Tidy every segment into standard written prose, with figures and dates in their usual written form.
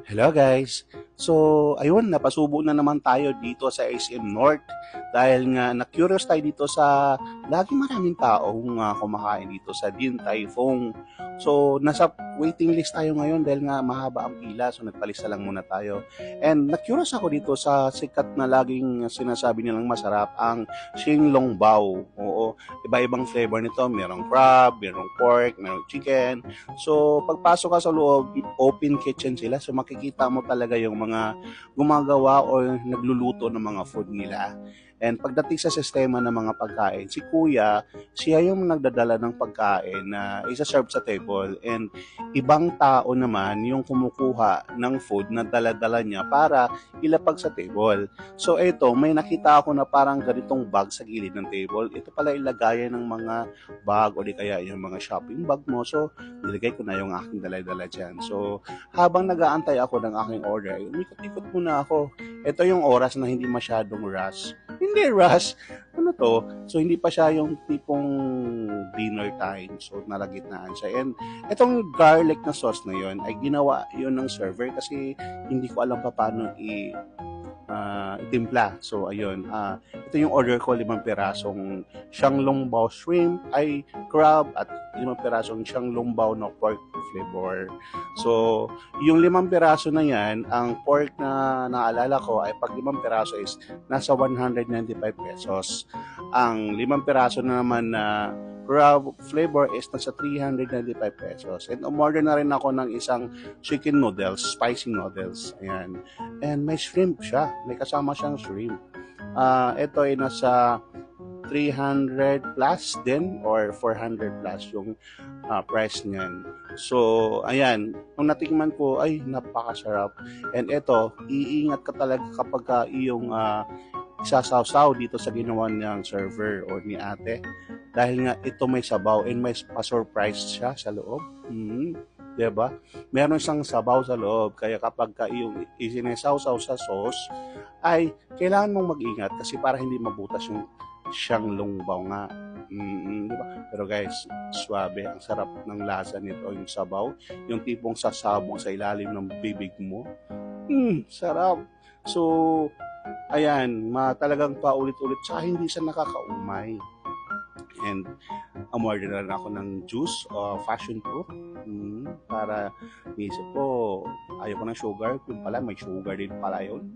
Hello guys! So, ayun, napasubo na naman tayo dito sa SM North dahil nga na-curious tayo dito sa lagi maraming taong kumakain dito sa Din Tai Fung. So, nasa waiting list tayo ngayon dahil nga mahaba ang pila, so nagpalista lang muna tayo. And na-curious ako dito sa sikat na laging sinasabi nilang masarap, ang Xing Long Bao. Oo, iba-ibang flavor nito, merong crab, merong pork, merong chicken. So, pagpasok ka sa loob, open kitchen sila. So, makikita mo talaga yung mga gumagawa o nagluluto ng mga food nila. And pagdating sa sistema ng mga pagkain, si Kuya, siya yung nagdadala ng pagkain na isa-serve sa table. And ibang tao naman yung kumukuha ng food na dala-dala niya para ilapag sa table. So, ito, may nakita ako na parang ganitong bag sa gilid ng table. Ito pala ilagayan ng mga bag o di kaya yung mga shopping bag mo. So, nilagay ko na yung aking dala-dala dyan. So, habang nag-aantay ako ng aking order, umikot-ikot muna ako. Ito yung oras na hindi masyadong rush. Hindi rush. Ano to? So, hindi pa siya yung tipong dinner time. So, nalagitnaan siya. And itong garlic na sauce na yon ay ginawa yun ng server kasi hindi ko alam pa paano itimpla. So, ayun. Ito yung order ko, 5 pirasong Shanglongbao shrimp, ay crab, at 5 pirasong Shanglongbao na pork flavor. So, yung 5 piraso na yan, ang pork na naalala ko ay pag 5 piraso is nasa 195 pesos. Ang 5 piraso na naman na crab flavor is nasa 395 pesos. And umorder na rin ako ng isang chicken noodles, spicy noodles. Ayan. And may shrimp siya. May kasama siyang shrimp. Ito ay nasa 300 plus din or 400 plus yung price niyan. So, ayan. Nung natikman ko, ay napakasarap. And ito, iingat ka talaga kapag iyong isasawsaw dito sa ginawa niyang server o ni ate. Dahil nga ito may sabaw and may pa-surprise siya sa loob. Mm. 'Di ba? Meron siyang sabaw sa loob kaya kapag iyong isinesawsaw sa sauce ay kailangan mong mag-ingat kasi para hindi mabutas yung siyang lungbaw nga. Di ba? Pero guys, swabe, ang sarap ng lasa nito, yung sabaw, yung tipong sasabog sa ilalim ng bibig mo. Sarap. So, ayan, talagang paulit-ulit, tsaka hindi siya nakakaumay. And umorder na rin ako ng juice o fashion proof para isip ko, ayaw ko ng sugar. Kung pala, may sugar din pala yun.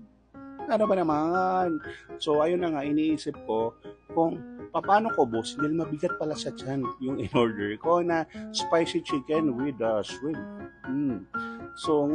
Ano ba naman? So, ayun na nga, iniisip ko kung paano ko, boss, dahil mabigat pala sa tiyan yung in-order ko na spicy chicken with shrimp. So,